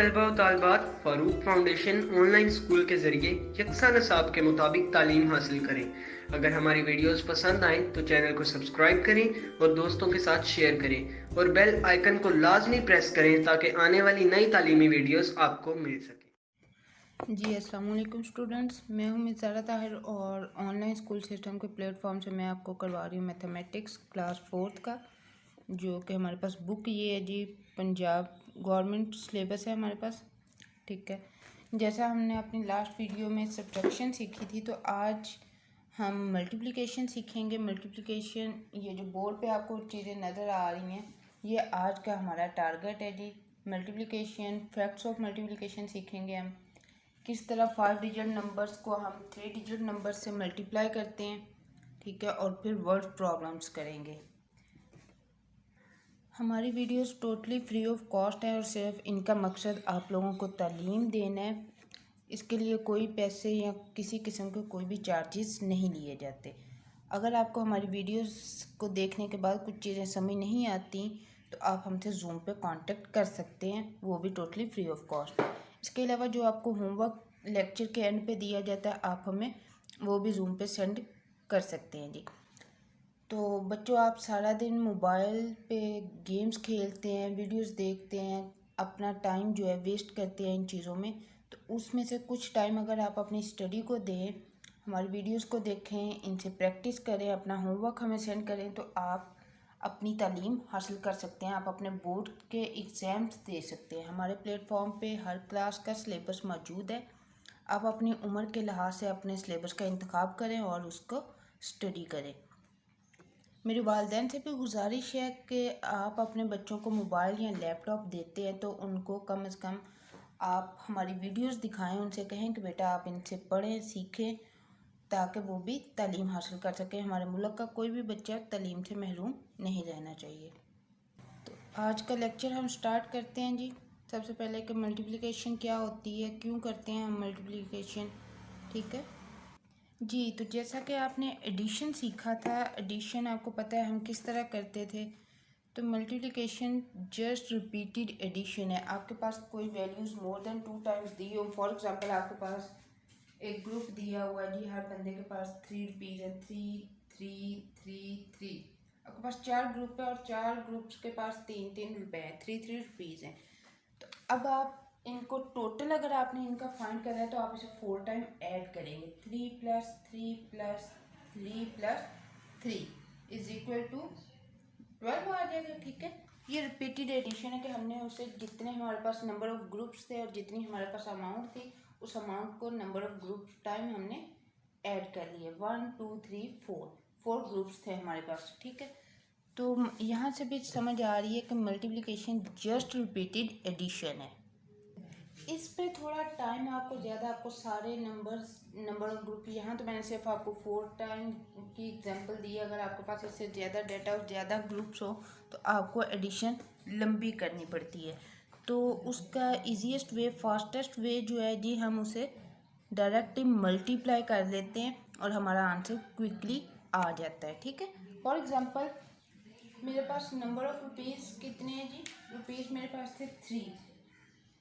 तलबा व तालिबात Farooq foundation online school के ज़रिए यकसा नसाब के मुताबिक तालीम हासिल करें। अगर हमारी वीडियोस पसंद आएँ तो चैनल को सब्सक्राइब करें और दोस्तों के साथ शेयर करें और बेल आइकन को लाजमी प्रेस करें ताकि आने वाली नई तालीमी वीडियोस आपको मिल सके। जी अस्सलाम वालेकुम स्टूडेंट्स, मैं हूं मिज़ारा ताहिर और ऑनलाइन स्कूल सिस्टम के प्लेटफॉर्म से मैं आपको करवा रही हूँ मैथमेटिक्स क्लास 4th का, जो कि हमारे पास बुक ये है जी, पंजाब गवर्नमेंट सिलेबस है हमारे पास। ठीक है, जैसा हमने अपनी लास्ट वीडियो में सब्ट्रैक्शन सीखी थी, तो आज हम मल्टीप्लिकेशन सीखेंगे। मल्टीप्लिकेशन, ये जो बोर्ड पे आपको चीज़ें नज़र आ रही हैं, ये आज का हमारा टारगेट है जी। मल्टीप्लिकेशन, फैक्ट्स ऑफ मल्टीप्लिकेशन सीखेंगे हम, किस तरह 5 डिजिट नंबर्स को हम 3 डिजिट नंबर से मल्टीप्लाई करते हैं। ठीक है, और फिर वर्ड प्रॉब्लम्स करेंगे। हमारी videos totally free of cost है और सिर्फ इनका मकसद आप लोगों को तालीम देना है। इसके लिए कोई पैसे या किसी किस्म के कोई भी चार्जेस नहीं लिए जाते। अगर आपको हमारी वीडियोस को देखने के बाद कुछ चीज़ें समझ नहीं आती तो आप हमसे ज़ूम पे कांटेक्ट कर सकते हैं, वो भी टोटली फ्री ऑफ कॉस्ट। इसके अलावा जो आपको होमवर्क लेक्चर के एंड पे दिया जाता है, आप हमें वो भी ज़ूम पे सेंड कर सकते हैं जी। तो बच्चों, आप सारा दिन मोबाइल पे गेम्स खेलते हैं, वीडियोस देखते हैं, अपना टाइम जो है वेस्ट करते हैं इन चीज़ों में। तो उसमें से कुछ टाइम अगर आप अपनी स्टडी को दें, हमारी वीडियोस को देखें, इनसे प्रैक्टिस करें, अपना होमवर्क हमें सेंड करें, तो आप अपनी तालीम हासिल कर सकते हैं। आप अपने बोर्ड के एग्ज़ाम्स दे सकते हैं। हमारे प्लेटफॉर्म पे हर क्लास का सिलेबस मौजूद है। आप अपनी उम्र के लिहाज से अपने सिलेबस का इंतखाब करें और उसको स्टडी करें। मेरे वालिदैन से भी गुजारिश है कि आप अपने बच्चों को मोबाइल या लैपटॉप देते हैं तो उनको कम से कम आप हमारी वीडियोस दिखाएं, उनसे कहें कि बेटा आप इनसे पढ़ें, सीखें, ताकि वो भी तालीम हासिल कर सके। हमारे मुल्क का कोई भी बच्चा तालीम से महरूम नहीं रहना चाहिए। तो आज का लेक्चर हम स्टार्ट करते हैं जी। सबसे पहले कि मल्टीप्लिकेशन क्या होती है, क्यों करते हैं हम मल्टीप्लिकेशन। ठीक है जी, तो जैसा कि आपने एडिशन सीखा था, एडिशन आपको पता है हम किस तरह करते थे। तो मल्टीप्लिकेशन जस्ट रिपीटेड एडिशन है। आपके पास कोई values more than 2 times the हो, फॉर एग्जांपल आपके पास एक ग्रुप दिया हुआ है जी, हर बंदे के पास 3 रुपीज़ है, 3 3 3 3। आपके पास 4 ग्रुप है और 4 ग्रुप्स के पास 3 रुपए हैं, 3 रुपीज़ हैं। तो अब आप इनको टोटल अगर आपने इनका फाइंड करना है तो आप इसे 4 टाइम ऐड करेंगे। 3 + 3 + 3 + 3 इज इक्वल टू 12 आ जाएगा। ठीक है, ये रिपीटेड एडिशन है कि हमने उसे जितने हमारे पास नंबर ऑफ ग्रुप्स थे और जितनी हमारे पास अमाउंट थी, उस अमाउंट को नंबर ऑफ ग्रुप्स टाइम हमने ऐड कर लिए। 1 2 3 4 ग्रुप्स थे हमारे पास। ठीक है, तो यहाँ से भी समझ आ रही है कि मल्टीप्लिकेशन जस्ट रिपीटेड एडिशन है। इस पे थोड़ा टाइम आपको ज़्यादा, आपको सारे नंबर ऑफ ग्रुप, यहाँ तो मैंने सिर्फ आपको 4 टाइम की एग्जांपल दी है। अगर आपके पास इससे ज़्यादा डाटा और ज़्यादा ग्रुप्स हो तो आपको एडिशन लंबी करनी पड़ती है। तो उसका ईजीएस्ट वे, फास्टेस्ट वे जो है जी, हम उसे डायरेक्टली मल्टीप्लाई कर देते हैं और हमारा आंसर क्विकली आ जाता है। ठीक है, फॉर एग्ज़ाम्पल मेरे पास नंबर ऑफ रुपीज़ कितने हैं जी, रुपीज़ मेरे पास थे 3,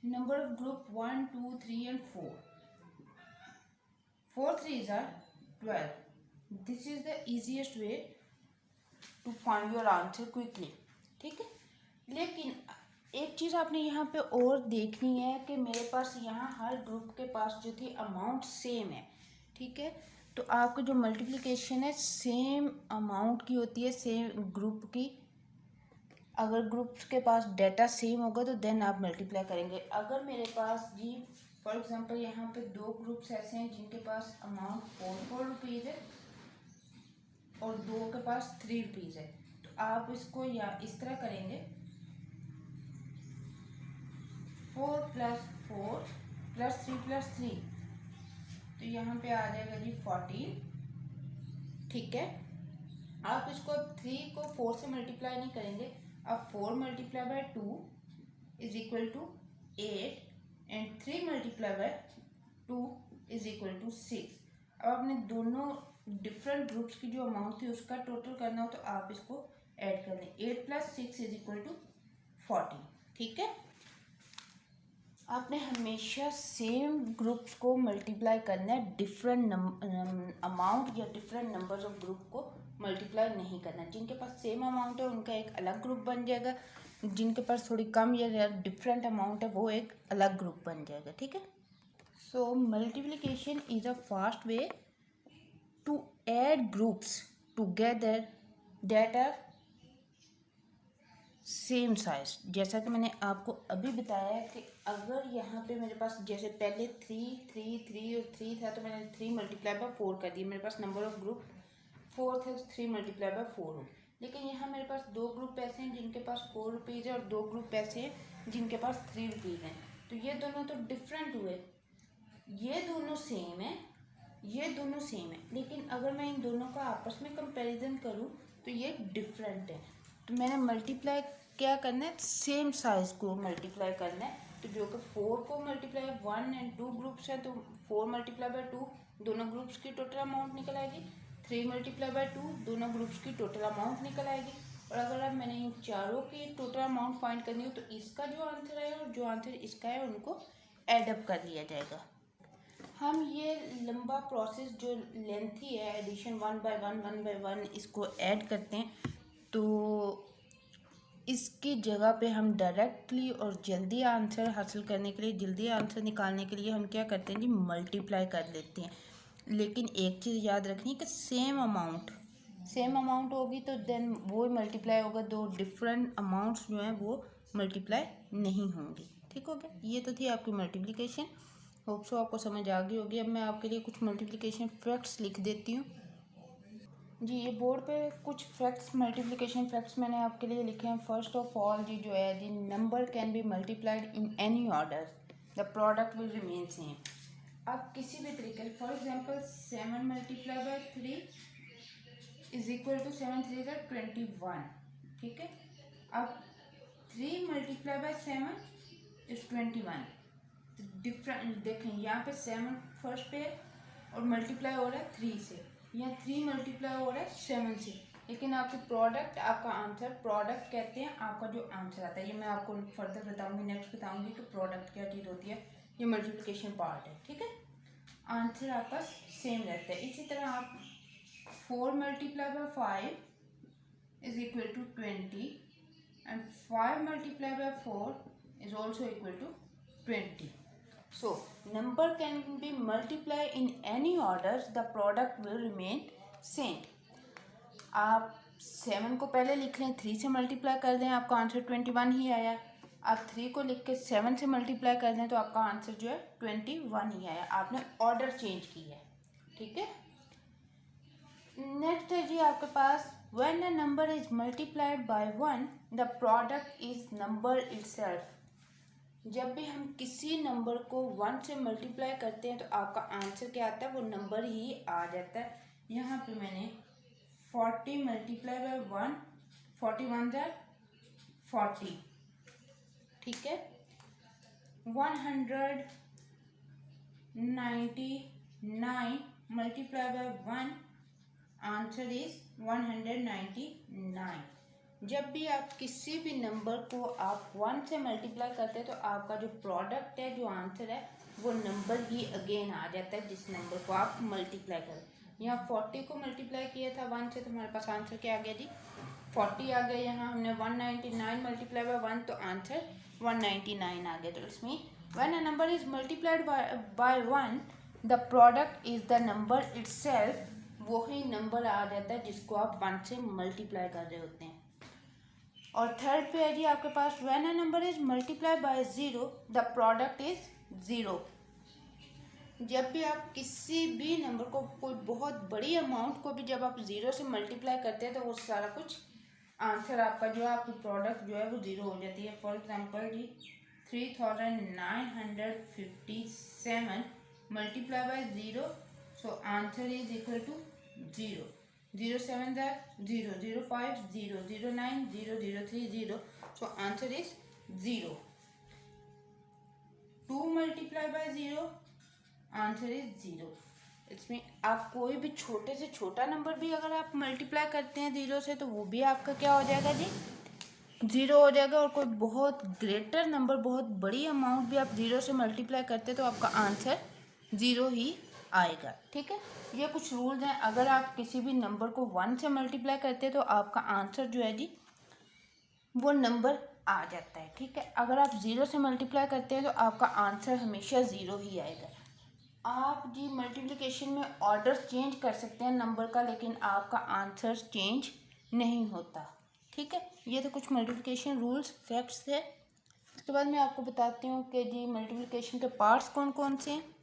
number of group 1 2 3 and 4, 4 3s are 12. This is the easiest way to find your answer quickly. ठीक है, लेकिन एक चीज़ आपने यहाँ पे और देखनी है कि मेरे पास यहाँ हर ग्रुप के पास जो थी अमाउंट सेम है। ठीक है, तो आपका जो मल्टीप्लिकेशन है सेम अमाउंट की होती है, सेम ग्रुप की। अगर ग्रुप्स के पास डाटा सेम होगा तो देन आप मल्टीप्लाई करेंगे। अगर मेरे पास जी फॉर एग्जांपल यहाँ पे 2 ग्रुप्स ऐसे हैं जिनके पास अमाउंट 4 रुपीज़ है और 2 के पास 3 रुपीज़ है, तो आप इसको या इस तरह करेंगे, 4 + 4 + 3 + 3, तो यहाँ पे आ जाएगा जी 14। ठीक है, आप इसको 3 को 4 से मल्टीप्लाई नहीं करेंगे, अब 4 × 2 is equal to 8 and 3 × 2 is equal to 6। अब आपने दोनों डिफरेंट ग्रुप्स की जो अमाउंट थी उसका टोटल करना हो तो आप इसको ऐड कर लें। 8 + 6 इज इक्वल टू 14। ठीक है, आपने हमेशा सेम ग्रुप्स को मल्टीप्लाई करना है, डिफरेंट अमाउंट या डिफरेंट नंबर्स ऑफ ग्रुप को मल्टीप्लाई नहीं करना। जिनके पास सेम अमाउंट है उनका एक अलग ग्रुप बन जाएगा, जिनके पास थोड़ी कम या डिफरेंट अमाउंट है वो एक अलग ग्रुप बन जाएगा। ठीक है। So multiplication is a fast way to add groups together that are same size. जैसा कि मैंने आपको अभी बताया कि अगर यहाँ पे मेरे पास जैसे पहले 3 और 3 था तो मैंने 3 मल्टीप्लाई बाय 4 कर दिया, मेरे पास नंबर ऑफ ग्रुप 4 थे, 3 मल्टीप्लाई बाय 4 हो। लेकिन यहाँ मेरे पास 2 ग्रुप ऐसे हैं जिनके पास 4 रुपीज़ है और 2 ग्रुप ऐसे हैं जिनके पास 3 रुपीज़ हैं। तो ये दोनों तो डिफरेंट हुए, ये दोनों सेम है, ये दोनों सेम है, लेकिन अगर मैं इन दोनों का आपस में कंपैरिजन करूँ तो ये डिफरेंट है। तो मैंने मल्टीप्लाई क्या करना है, सेम साइज को मल्टीप्लाई करना है। तो जो कि 4 को मल्टीप्लाई 1 एंड 2 ग्रुप्स हैं तो 4 मल्टीप्लाई बाय 2 दोनों ग्रुप्स की टोटल अमाउंट निकल आएगी, 3 मल्टीप्लाई बाय 2 दोनों ग्रुप्स की टोटल अमाउंट निकल आएगी। और अगर अब मैंने इन चारों की टोटल अमाउंट फाइंड करनी हो तो इसका जो आंसर है और जो आंसर इसका है उनको एडअप कर लिया जाएगा। हम ये लंबा प्रोसेस जो लेंथी है एडिशन 1 बाय 1 इसको ऐड करते हैं, तो इसकी जगह पे हम डायरेक्टली और जल्दी आंसर हासिल करने के लिए, जल्दी आंसर निकालने के लिए हम क्या करते हैं जी, मल्टीप्लाई कर लेते हैं। लेकिन एक चीज़ याद रखनी कि सेम अमाउंट होगी तो देन वो मल्टीप्लाई होगा, दो डिफरेंट अमाउंट्स जो हैं वो मल्टीप्लाई नहीं होंगी। ठीक हो गया। ये तो थी आपकी मल्टीप्लिकेशन। होप सो आपको समझ आ गई होगी। अब मैं आपके लिए कुछ मल्टीप्लिकेशन फैक्ट्स लिख देती हूँ जी। ये बोर्ड पे कुछ फैक्ट्स, मल्टीप्लिकेशन फैक्ट्स मैंने आपके लिए लिखे हैं। फर्स्ट ऑफ ऑल जी जो है जी, number can be multiplied in any order, the product will remain same. आप किसी भी तरीके से, for example 7 multiply by 3 is equal to 7 3 = 21। ठीक है। अब 3 मल्टीप्लाई बाय 7 इज 21। डिफरेंट देखें, यहाँ पे 7 फर्स्ट पे और मल्टीप्लाई हो रहा है 3 से, यहाँ 3 मल्टीप्लाई हो रहा है 7 से। लेकिन आपके प्रोडक्ट, आपका आंसर, प्रोडक्ट कहते हैं आपका जो आंसर आता है। ये मैं आपको फर्दर बताऊंगी, नेक्स्ट बताऊंगी कि प्रोडक्ट क्या चीज़ होती है। ये मल्टीप्लिकेशन पार्ट है। ठीक है। आंसर आपका सेम रहता है। इसी तरह आप 4 multiply by 5 is equal to 20 and 5 multiply by 4 is also equal to 20। So, number can be multiplied in any orders, the product will remain same. आप 7 को पहले लिख लें, 3 से मल्टीप्लाई कर दें, आपका आंसर 21 ही आया। आप 3 को लिख के 7 से मल्टीप्लाई कर दें तो आपका आंसर जो है 21 ही आया। आपने ऑर्डर चेंज किया है। ठीक है। नेक्स्ट है जी आपके पास, when a number is multiplied by 1, the product is number itself. जब भी हम किसी नंबर को 1 से मल्टीप्लाई करते हैं तो आपका आंसर क्या आता है, वो नंबर ही आ जाता है। यहाँ पे मैंने 40 मल्टीप्लाई बाय 1, 41 = 40। ठीक है। 199 मल्टीप्लाई बाय 1, आंसर इज 199। जब भी आप किसी भी नंबर को आप 1 से मल्टीप्लाई करते हैं तो आपका जो प्रोडक्ट है, जो आंसर है, वो नंबर ही अगेन आ जाता है जिस नंबर को आप मल्टीप्लाई करें। यहाँ 40 को मल्टीप्लाई किया था 1 से तो हमारे पास आंसर क्या आ गया जी, 40 आ गया। यहाँ हमने 199 मल्टीप्लाई बाय 1 तो आंसर 199 आ गया। तो इसमें when a number is multiplied by 1, the product is the number itself. वही नंबर आ जाता है जिसको आप 1 से मल्टीप्लाई कर रहे होते हैं। और थर्ड पे है जी आपके पास, when a number is multiply by 0, the product is 0। जब भी आप किसी भी नंबर को, कोई बहुत बड़ी अमाउंट को भी जब आप 0 से मल्टीप्लाई करते हैं तो वो सारा कुछ आंसर आपका जो है, आपकी प्रोडक्ट जो है वो 0 हो जाती है। फॉर एग्जांपल जी 3957 multiply by 0, so answer is equal to 0। 0 7 = 0, 0 5 0, 0 9 0, 0 3 0, so answer is 0। 2 multiply by 0, answer is 0। इसमें आप कोई भी छोटे से छोटा नंबर भी अगर आप मल्टीप्लाई करते हैं 0 से तो वो भी आपका क्या हो जाएगा जी, ज़ीरो हो जाएगा। और कोई बहुत ग्रेटर नंबर, बहुत बड़ी अमाउंट भी आप ज़ीरो से मल्टीप्लाई करते तो आपका आंसर ज़ीरो ही आएगा। ठीक है, ये कुछ रूल्स हैं। अगर आप किसी भी नंबर को 1 से मल्टीप्लाई करते हैं तो आपका आंसर जो है जी वो नंबर आ जाता है। ठीक है, अगर आप ज़ीरो से मल्टीप्लाई करते हैं तो आपका आंसर हमेशा ज़ीरो ही आएगा। आप जी मल्टीप्लिकेशन में ऑर्डर चेंज कर सकते हैं नंबर का, लेकिन आपका आंसर चेंज नहीं होता। ठीक है, ये तो कुछ मल्टीप्लिकेशन रूल्स फैक्ट्स है। उसके बाद मैं आपको बताती हूँ कि जी मल्टीप्लिकेशन के पार्ट्स कौन कौन से हैं।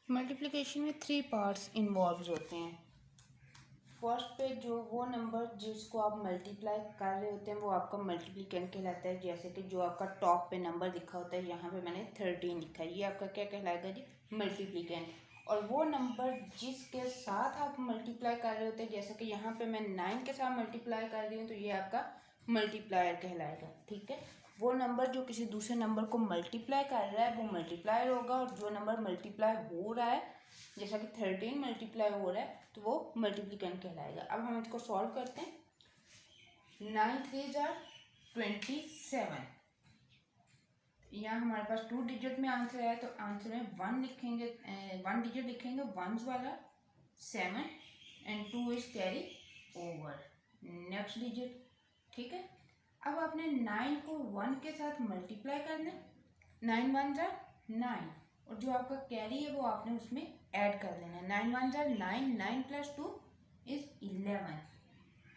मल्टीप्लिकेशन में 3 पार्ट्स इन्वॉल्व होते हैं। फर्स्ट पे जो वो नंबर जिसको आप मल्टीप्लाई कर रहे होते हैं वो आपका मल्टीप्लिकेंट कहलाता है। जैसे कि जो आपका टॉप पे नंबर लिखा होता है, यहाँ पे मैंने 13 लिखा है, ये आपका क्या कहलाएगा जी, मल्टीप्लिकेंट। और वो नंबर जिसके साथ आप मल्टीप्लाई कर रहे होते हैं, जैसे कि यहाँ पे मैं 9 के साथ मल्टीप्लाई कर रही हूँ तो ये आपका मल्टीप्लायर कहलाएगा। ठीक है, वो नंबर जो किसी दूसरे नंबर को मल्टीप्लाई कर रहा है वो मल्टीप्लायर होगा, और जो नंबर मल्टीप्लाई हो रहा है, जैसा कि 13 मल्टीप्लाई हो रहा है, तो वो मल्टीप्लिकेंट कहलाएगा। अब हम इसको सॉल्व करते हैं। 9 3 जार 27। यहाँ हमारे पास 2 डिजिट में आंसर है, तो आंसर में 1 लिखेंगे, 1 डिजिट लिखेंगे वंस वाला 7 and 2 is carry over next digit. ठीक है, अब आपने 9 को 1 के साथ मल्टीप्लाई करना है, 9 1 जार 9, और जो आपका कैरी है वो आपने उसमें ऐड कर देना है। 9 1 जार 9, 9 प्लस 2 इज 11।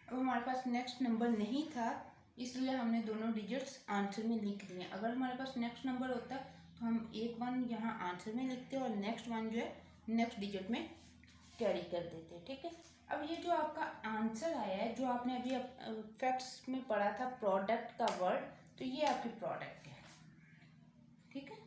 अब हमारे पास नेक्स्ट नंबर नहीं था, इसलिए हमने दोनों डिजिट्स आंसर में लिख दिए। अगर हमारे पास नेक्स्ट नंबर होता तो हम एक 1 यहाँ आंसर में लिखते और नेक्स्ट 1 जो है नेक्स्ट डिजिट में कैरी कर देते। ठीक है, अब ये जो आपका आंसर आया है, जो आपने अभी फैक्ट्स में पढ़ा था प्रोडक्ट का वर्ड, तो ये आपकी प्रोडक्ट है। ठीक है,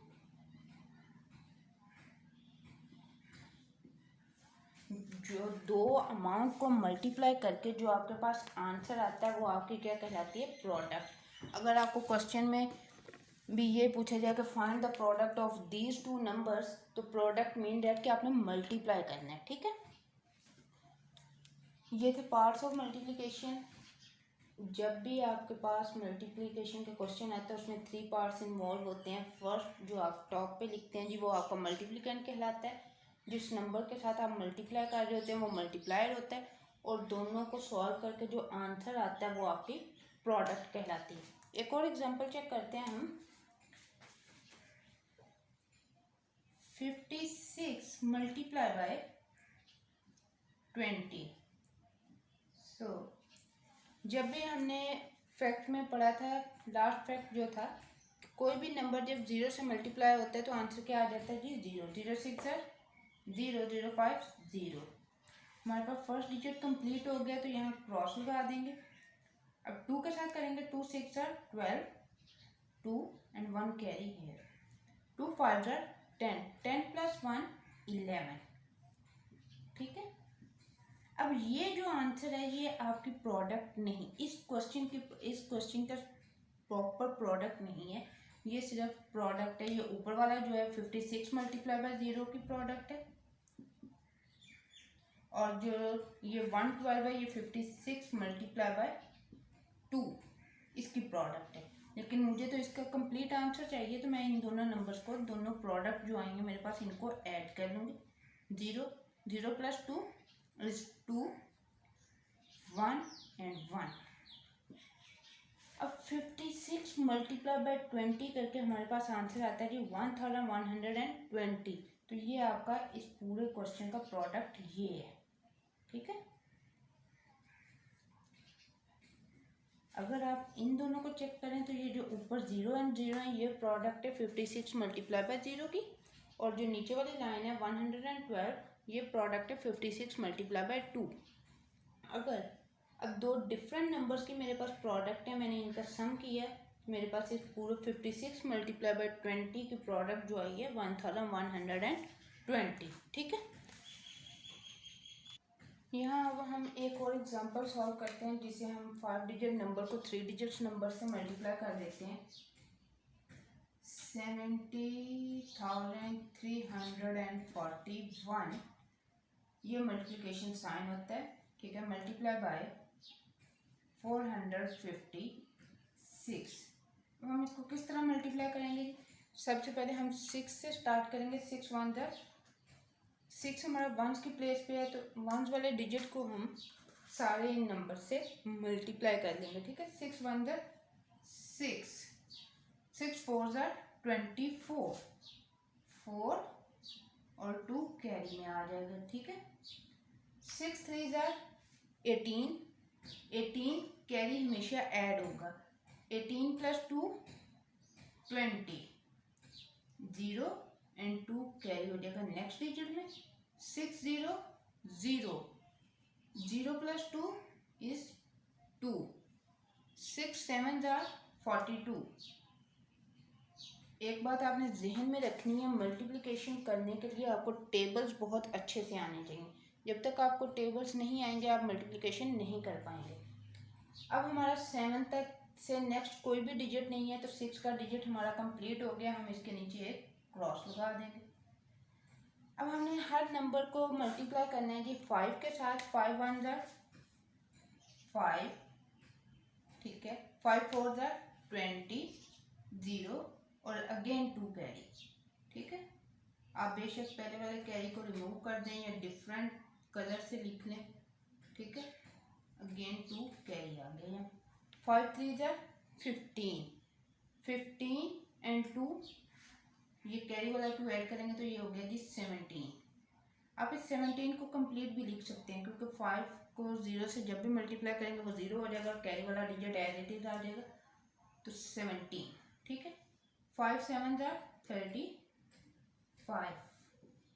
जो दो अमाउंट को मल्टीप्लाई करके जो आपके पास आंसर आता है वो आपकी क्या कहलाती है, प्रोडक्ट। अगर आपको क्वेश्चन में भी ये पूछा जाए कि find the product of these 2 numbers, तो प्रोडक्ट मीन दैट कि आपने मल्टीप्लाई करना है। ठीक है, ये थे पार्ट्स ऑफ मल्टीप्लिकेशन। जब भी आपके पास मल्टीप्लिकेशन के क्वेश्चन आता है उसमें 3 पार्ट्स इन्वॉल्व होते हैं। फर्स्ट जो आप टॉप पे लिखते हैं जी वो आपका मल्टीप्लिकेंट कहलाता है, जिस नंबर के साथ आप मल्टीप्लाई कर रहे होते हैं वो मल्टीप्लायर होता है, और दोनों को सॉल्व करके जो आंसर आता है वो आपकी प्रोडक्ट कहलाती है। एक और एग्जांपल चेक करते हैं हम। 56 मल्टीप्लाई बाय 20। सो जब भी हमने फैक्ट में पढ़ा था, लास्ट फैक्ट जो था, कोई भी नंबर जब 0 से मल्टीप्लाई होता है तो आंसर क्या आ जाता है जी, 0। 0 6 0, 0 5 0। हमारे पास फर्स्ट डिजिट कंप्लीट हो गया तो यहाँ क्रॉस लगा देंगे। अब 2 के साथ करेंगे, 2 6 12, 2 एंड 1 कैरी हियर, 2 5 10, 10 प्लस 1 11। ठीक है, अब ये जो आंसर है ये आपकी प्रोडक्ट नहीं, इस क्वेश्चन का प्रॉपर प्रोडक्ट नहीं है, ये सिर्फ प्रोडक्ट है। ये ऊपर वाला जो है 56 मल्टीप्लाई बाय 0 की प्रोडक्ट है, और जो ये 112 है ये 56 मल्टीप्लाई बाय 2 इसकी प्रोडक्ट है। लेकिन मुझे तो इसका कंप्लीट आंसर चाहिए, तो मैं इन दोनों नंबर्स को, दोनों प्रोडक्ट जो आएंगे मेरे पास, इनको ऐड कर लूँगी। 0 0 प्लस 2 is 2, 1 and 1। अब 56 मल्टीप्लाई बाय 20 करके हमारे पास आंसर आता है जी 1120। तो ये आपका इस पूरे क्वेश्चन का प्रोडक्ट ये है। ठीक है, अगर आप इन दोनों को चेक करें तो ये जो ऊपर 0 एंड 0 है ये प्रोडक्ट है 56 मल्टीप्लाई बाय 0 की, और जो नीचे वाली लाइन है 112 ये प्रोडक्ट है 56 मल्टीप्लाई बाय 2। अगर अब दो डिफरेंट नंबर्स की मेरे पास प्रोडक्ट है, मैंने इनका सम किया है, मेरे पास इस पूरे 56 मल्टीप्लाई बाय 20 की प्रोडक्ट जो आई है 1120। ठीक है, यहाँ अब हम एक और एग्जांपल सॉल्व करते हैं जिसे हम 5 डिजिट नंबर को 3 डिजिट्स नंबर से मल्टीप्लाई कर देते हैं। 70,341 ये मल्टीप्लिकेशन साइन होता है। ठीक है, मल्टीप्लाई बाय 456। अब हम इसको किस तरह मल्टीप्लाई करेंगे? सबसे पहले हम 6 से स्टार्ट करेंगे। 6 1 ज़ा 6 हमारा वंस की प्लेस पे है, तो वंस वाले डिजिट को हम सारे नंबर से मल्टीप्लाई कर लेंगे। ठीक है, 6 1 ज़ा 6, 6 4 ज़ा 24, 4 और 2 कैरी में आ जाएगा। ठीक है, 6 3 ज़ा 18, 18 कैरी हमेशा ऐड होगा। 18 + 2 20, 0 एंड 2 कैरी हो जाएगा नेक्स्ट डिजिट में। 6 0 0, 0 + 2 is 2, 6 7 ज़ा 42। एक बात आपने जहन में रखनी है, मल्टीप्लिकेशन करने के लिए आपको टेबल्स बहुत अच्छे से आने चाहिए। जब तक आपको टेबल्स नहीं आएंगे आप मल्टीप्लिकेशन नहीं कर पाएंगे। अब हमारा 7 तक से नेक्स्ट कोई भी डिजिट नहीं है, तो 6 का डिजिट हमारा कंप्लीट हो गया। हम इसके नीचे एक क्रॉस लगा देंगे। अब हमने हर नंबर को मल्टीप्लाई करना है जी 5 के साथ। 5 1 ज़ा 5, ठीक है, 5 4 ज़ा 20, 0 और अगेन 2 कैरी। ठीक है, आप बेशक पहले वाले कैरी को रिमूव कर दें या डिफरेंट कलर से लिख लें। ठीक है, अगेन 2 कैरी आ गए हैं। 5 3 ज़ा 15, 15 एंड 2, ये कैरी वाला 2 ऐड करेंगे तो ये हो गया जी 17। आप इस 17 को कंप्लीट भी लिख सकते हैं, क्योंकि 5 को 0 से जब भी मल्टीप्लाई करेंगे वो 0 हो जाएगा, कैरी वाला डिजिट एज इट इज आ जाएगा, तो 17। ठीक है, 5 7 ज़ा 35।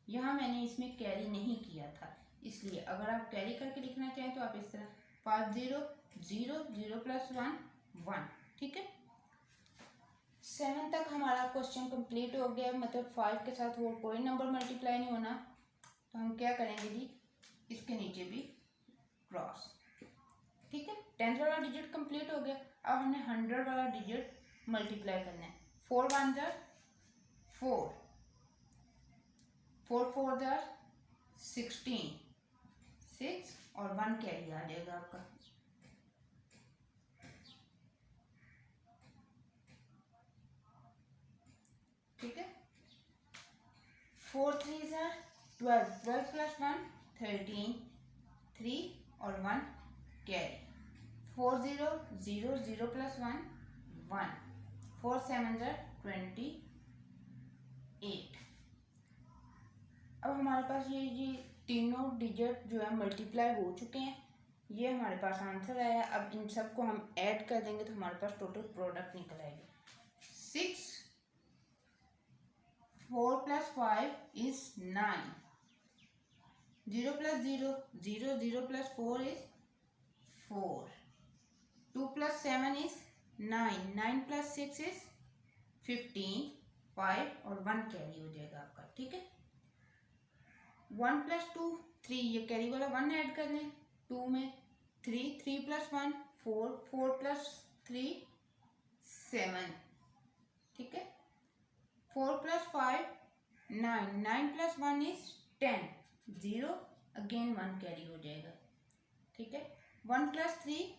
यहाँ मैंने इसमें कैरी नहीं किया था, इसलिए अगर आप कैरी करके लिखना चाहें तो आप इस तरह 5 0 0 0 + 1 1। ठीक है, 7 तक हमारा क्वेश्चन कंप्लीट हो गया, मतलब 5 के साथ वो कोई नंबर मल्टीप्लाई नहीं होना। तो हम क्या करेंगे जी, इसके नीचे भी क्रॉस। ठीक है, 10 वाला डिजिट कंप्लीट हो गया। अब हमने 100 वाला डिजिट मल्टीप्लाई करना है। 4 1 ज़ा 4, 4 4 ज़ा 16, 6 और 1 कैरी आ जाएगा आपका। ठीक है, 4 3 ज़ा 12, 12 + 1 13, 3 और 1 कैरी। 4 0 0 0 + 1 1, 4 7 ज़ा 28। अब हमारे पास ये तीनों डिजिट जो है मल्टीप्लाई हो चुके हैं। ये हमारे पास आंसर आया। अब इन सबको हम ऐड कर देंगे तो हमारे पास टोटल प्रोडक्ट निकल आएगी। 6 4 + 5 is 9, 0 + 0 0, 0 + 4 is 4, 2 + 7 is 9, 9 + 6 is 15, 5 और 1 कैरी हो जाएगा आपका। ठीक है, 1 + 2 3, ये कैरी वाला 1 ऐड कर लें। 2 में 3, 3 + 1 4, 4 + 3 7। ठीक है, 4 + 5 9, 9 + 1 is 10, 0 अगेन 1 कैरी हो जाएगा। ठीक है, 1 + 3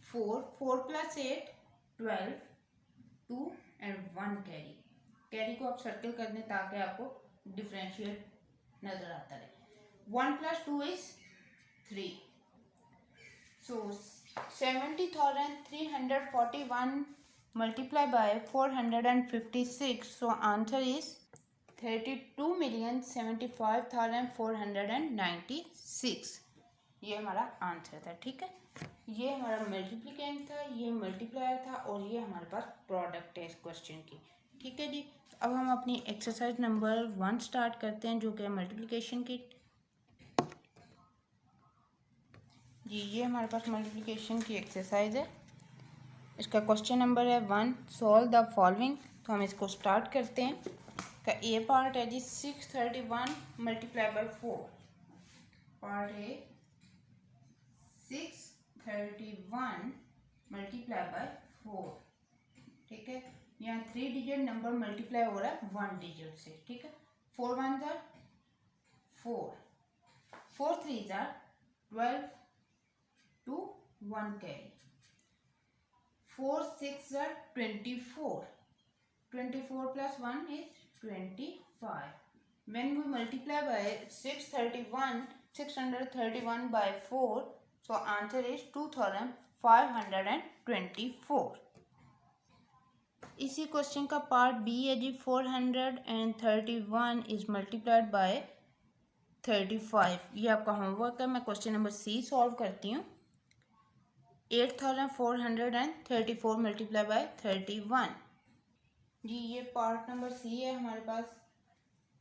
4, 4 + 8 12, 2 एंड 1 कैरी। कैरी को आप सर्कल कर दें ताकि आपको डिफरेंशिएट नजर आता रहे। 1 + 2 is 3, so 70,341 multiplied by 456, so answer is 32,75,496। ये हमारा आंसर था। ठीक है, ये हमारा मल्टीप्लिकेंट था, ये मल्टीप्लायर था और ये हमारे पास प्रोडक्ट है इस क्वेश्चन की। ठीक है जी, अब हम अपनी एक्सरसाइज नंबर 1 स्टार्ट करते हैं, जो कि मल्टीप्लिकेशन की। जी, ये हमारे पास मल्टीप्लिकेशन की एक्सरसाइज है। इसका क्वेश्चन नंबर है 1, सॉल्व द फॉलोइंग। तो हम इसको स्टार्ट करते हैं। का ए पार्ट है जी 631 × 4। Part A 631 × 4। ठीक है, यहाँ 3 डिजिट नंबर मल्टीप्लाई हो रहा है 1 डिजिट से। ठीक है, 4 1 ज़ा 4, 4 3 ज़ा 12, 2 1 carry. 4 6 are 24. 24 plus 1 is 25. When we multiply by 631 by 4, so answer is 2524. इसी क्वेश्चन का पार्ट बी है जी 431 इज मल्टीप्लाइड बाय 35. ये आपका होमवर्क है. मैं क्वेश्चन नंबर सी सॉल्व करती हूँ. 8434 मल्टीप्लाई बाय 31 जी. ये पार्ट नंबर सी है हमारे पास.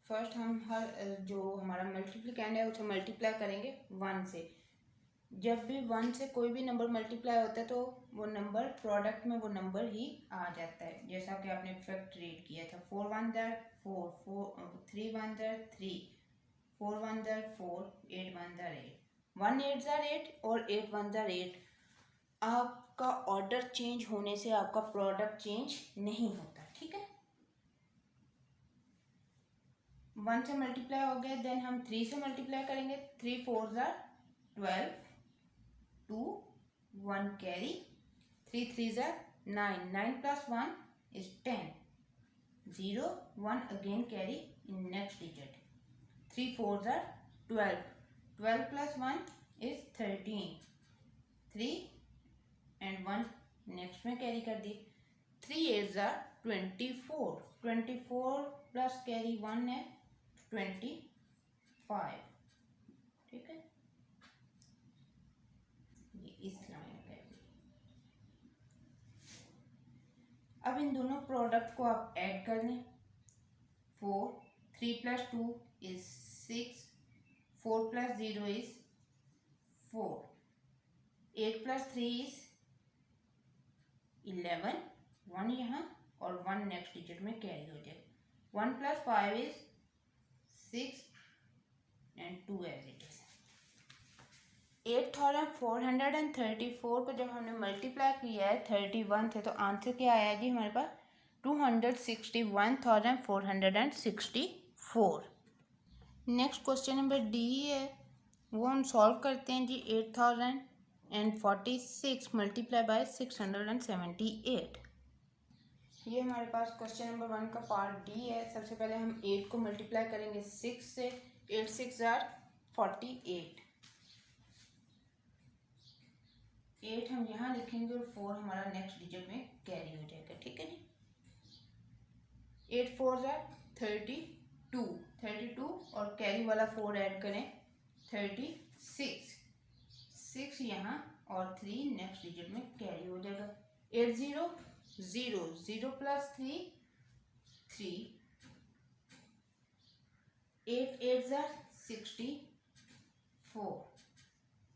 फर्स्ट हम हर जो हमारा मल्टीप्लिकेंड है उसे मल्टीप्लाई करेंगे 1 से. जब भी 1 से कोई भी नंबर मल्टीप्लाई होता है तो वो नंबर प्रोडक्ट में वो नंबर ही आ जाता है. जैसा कि आपने फैक्ट रीड किया था. 4 1 4, 3 1 3, 4 1 4, 8 1 8, 1 8 8 और 8 1 8. आपका ऑर्डर चेंज होने से आपका प्रोडक्ट चेंज नहीं होता. ठीक है. 1 से मल्टीप्लाई हो गया. देन हम 3 से मल्टीप्लाई करेंगे. 3 4 12, 2 1 carry, 3 3 9, 9 plus 1 is 10, 0 1 again carry in next digit. 3 4 12, 12 plus 1 is 13, 3 and 1 next में कैरी कर दी. 3 8 24, 24 प्लस कैरी 1 है 25. ठीक है. ये इस लाइन का. अब इन दोनों प्रोडक्ट को आप ऐड कर लें. 4, 3 plus 2 is 6, 4 plus 0 is 4, 8 plus 3 is 11, 1 यहाँ और 1 नेक्स्ट डिजिट में कैरी हो जाए. 1 plus 5 is 6 and 2 as it is. 8434 को जब हमने मल्टीप्लाई किया है 31 से तो आंसर क्या आया जी हमारे पास 261,464. नेक्स्ट क्वेश्चन नंबर डी है वो हम सॉल्व करते हैं जी. 8046 मल्टीप्लाई बाय 678. ये हमारे पास क्वेश्चन नंबर 1 का पार्ट डी है. सबसे पहले हम 8 को मल्टीप्लाई करेंगे 6 से. 8 6 48. 8 हम यहाँ लिखेंगे और 4 हमारा नेक्स्ट डिजिट में कैरी हो जाएगा. ठीक है जी. 8 4 32 और कैरी वाला 4 ऐड करें 36. 6 यहाँ और 3 नेक्स्ट डिजिट में कैरी हो जाएगा. 8 0 0, 0 प्लस 3 3, 8 8 64.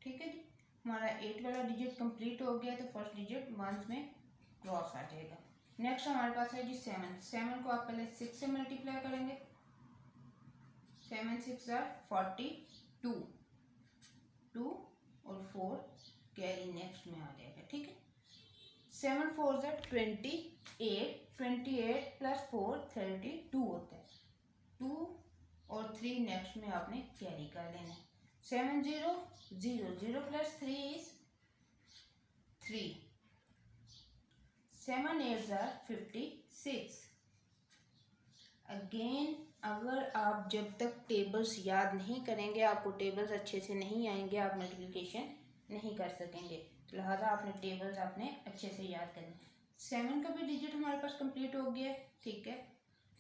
ठीक है जी. हमारा 8 वाला डिजिट कंप्लीट हो गया तो फर्स्ट डिजिट 1 में क्रॉस आ जाएगा. नेक्स्ट हमारे पास है जी 7. 7 को आप पहले 6 से मल्टीप्लाई करेंगे. 7 6 42, 2 और 4 कैरी नेक्स्ट में आ जाएगा. ठीक है. 7 4 28 प्लस 4 32 होता है. 2 और 3 नेक्स्ट में आपने कैरी कर लेना है. 7 0 0, 0 प्लस 3 is 3. 7 8 56. अगेन अगर आप जब तक टेबल्स याद नहीं करेंगे आपको टेबल्स अच्छे से नहीं आएंगे. आप मल्टीप्लिकेशन नहीं कर सकेंगे. लिहाजा आपने टेबल्स आपने अच्छे से याद करना. 7 का भी डिजिट हमारे पास कंप्लीट हो गया. ठीक है.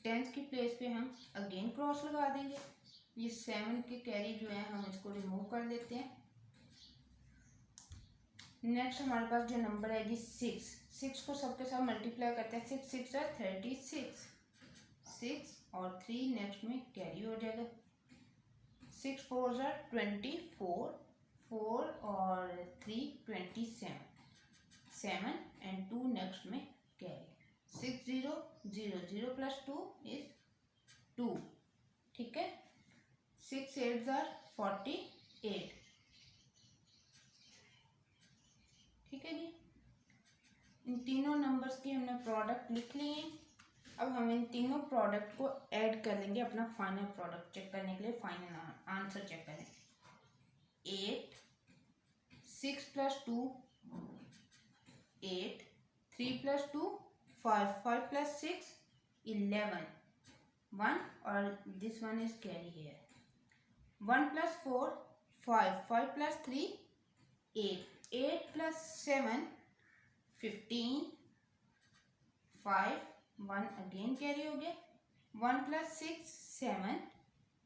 10 की प्लेस पे हम अगेन क्रॉस लगा देंगे. ये 7 के कैरी जो है हम इसको रिमूव कर देते हैं. नेक्स्ट हमारे पास जो नंबर है जी 6 को सबके साथ मल्टीप्लाई करते हैं. 6 6 36, 6 और 3 नेक्स्ट में कैरी हो जाएगा. 6 4 24, 4 और 3 27, 7 and 2 नेक्स्ट में कैरी. 6 0 0, 0 plus 2 is 2. ठीक है. 6 8 48. ठीक है जी. इन तीनों नंबर्स की हमने प्रोडक्ट लिख लिए. अब हम इन तीनों प्रोडक्ट को ऐड कर लेंगे अपना फाइनल प्रोडक्ट चेक करने के लिए. फाइनल आंसर चेक करें. 8 6 प्लस 2 8, 3 + 2 5, 5 + 6 11, 1 और this one is carry here. 1 + 4 5, 5 + 3 8, 8 + 7 15, 5 1 again carry हो गया. 1 + 6 7,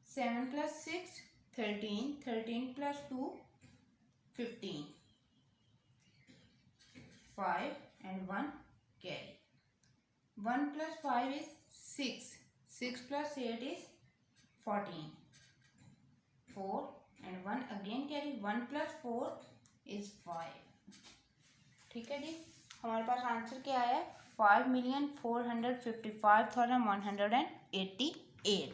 7 + 6 13, 13 + 2 15, 5 and 1 carry. 1 + 5 is 6, 6 + 8 is 14, 4 and 1 again carry. 1 + 4 is 5. ठीक है जी, हमारे पास आंसर क्या आया? 5,455,188.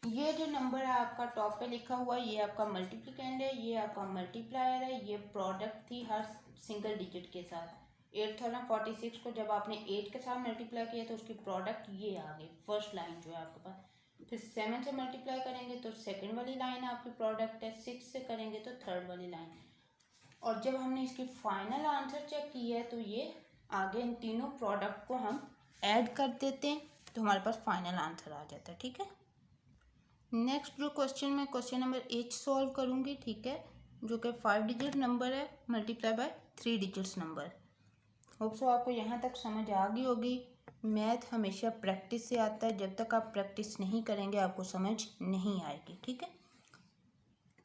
ये जो नंबर है आपका टॉप पे लिखा हुआ, ये आपका मल्टीप्लिकेंड है, ये आपका मल्टीप्लायर है, ये प्रोडक्ट थी हर सिंगल डिजिट के साथ. 8046 को जब आपने 8 के साथ मल्टीप्लाई किया तो उसकी प्रोडक्ट ये आ गई, फर्स्ट लाइन जो है आपके पास. फिर 7 से मल्टीप्लाई करेंगे तो सेकंड वाली लाइन आपकी प्रोडक्ट है, 6 से करेंगे तो थर्ड वाली लाइन. और जब हमने इसकी फाइनल आंसर चेक किया है तो ये आगे इन तीनों प्रोडक्ट को हम ऐड कर देते हैं तो हमारे पास फाइनल आंसर आ जाता है. ठीक है, नेक्स्ट जो क्वेश्चन मैं क्वेश्चन नंबर 8 सॉल्व करूँगी. ठीक है, जो कि 5 डिजिट नंबर है multiply by 3 digits number. Hope so आपको यहाँ तक समझ आ गई होगी. मैथ हमेशा प्रैक्टिस से आता है, जब तक आप प्रैक्टिस नहीं करेंगे आपको समझ नहीं आएगी. ठीक है,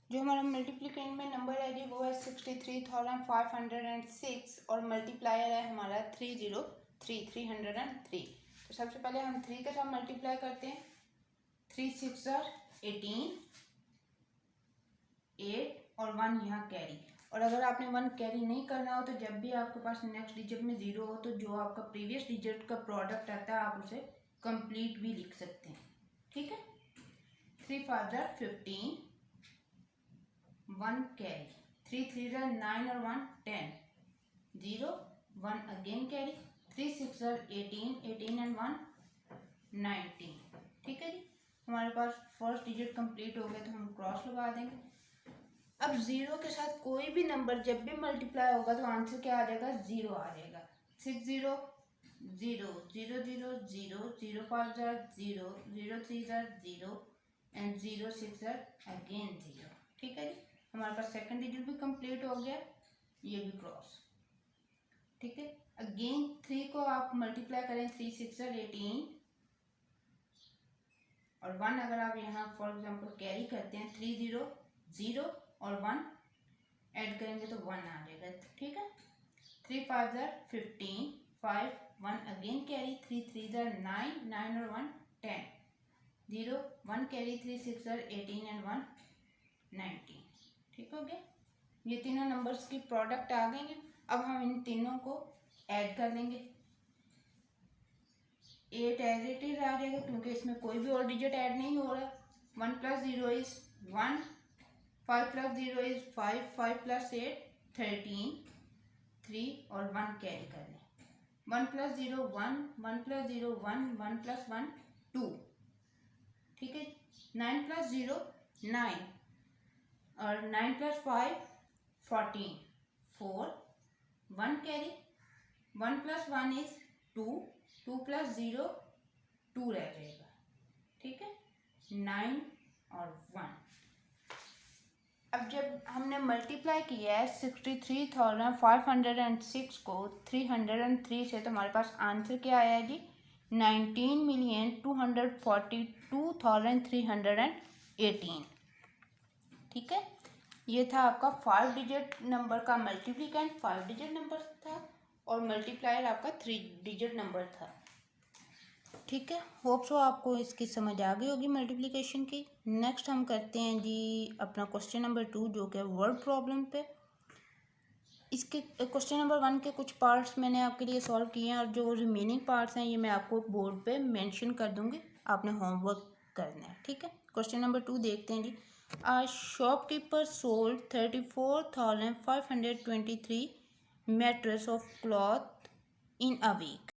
जो हमारा मल्टीप्लिकेंड में नंबर है जी वो है 63,506 और मल्टीप्लायर है हमारा 303. तो सबसे पहले हम 3 के साथ मल्टीप्लाई करते हैं. 3 6 18, 8 और 1 यहाँ कैरी. और अगर आपने 1 कैरी नहीं करना हो तो जब भी आपके पास नेक्स्ट डिजिट में 0 हो तो जो आपका प्रीवियस डिजिट का प्रोडक्ट आता है आप उसे कंप्लीट भी लिख सकते हैं. ठीक है, 3 5 15, 1 कैरी. 3 3 9 और 1 10, 0 1 अगेन कैरी. 3 6 18, 18 and 1 19. ठीक है जी, हमारे पास फर्स्ट डिजिट कंप्लीट हो गया तो हम क्रॉस लगा देंगे. अब 0 के साथ कोई भी नंबर जब भी मल्टीप्लाई होगा तो आंसर क्या आ जाएगा? 0 आ जाएगा. 6 0 0 0 0 0 0 5 0 0 3 0 एंड 0 6 अगेन 0. ठीक है जी, हमारे पास सेकंड डिजिट भी कंप्लीट हो गया, ये भी क्रॉस. ठीक है, अगेन 3 को आप मल्टीप्लाई करें. 3 6 18 और 1 अगर आप यहाँ फॉर एग्जांपल कैरी करते हैं 3 0 0 और 1 ऐड करेंगे तो 1 आ जाएगा. ठीक है, 3 5 15, 5 1 अगेन कैरी. 3 3 9 9 और 1 10, 0 1 कैरी. 3 6 18 एंड 1 19. ठीक हो गया, ये तीनों नंबर्स की प्रोडक्ट आ गई हैं. अब हम इन तीनों को ऐड कर लेंगे. 8 एज इट इज आ जाएगा क्योंकि इसमें कोई भी और डिजिट ऐड नहीं हो रहा. 1 + 0 इज 1, 5 + 0 इज 5, 5 + 8 13, 3 और 1 कैरी कर लें. 1 + 0 1, 1 + 0 1, 1 + 1 2. ठीक है, 9 + 0 9 और 9 + 5 14, 4 1 कैरी. 1 + 1 इज 2, 2 + 0 2 रह जाएगा. ठीक है, 9 और 1. अब जब हमने मल्टीप्लाई किया है 63,506 को 303 से तो हमारे पास आंसर क्या आया जी? 19,242,318. ठीक है, ये था आपका 5 डिजिट नंबर का मल्टीप्लिकेंड. 5 डिजिट नंबर था और मल्टीप्लायर आपका 3 डिजिट नंबर था. ठीक है, होप सो आपको इसकी समझ आ गई होगी मल्टीप्लिकेशन की. नेक्स्ट हम करते हैं जी अपना क्वेश्चन नंबर 2 जो कि वर्ड प्रॉब्लम पे. इसके क्वेश्चन नंबर 1 के कुछ पार्ट्स मैंने आपके लिए सॉल्व किए हैं और जो रिमेनिंग पार्ट्स हैं ये मैं आपको बोर्ड पे मेंशन कर दूंगी, आपने होमवर्क करना है. ठीक है, क्वेश्चन नंबर 2 देखते हैं जी. A shopkeeper sold 34,523 meters of cloth in a week.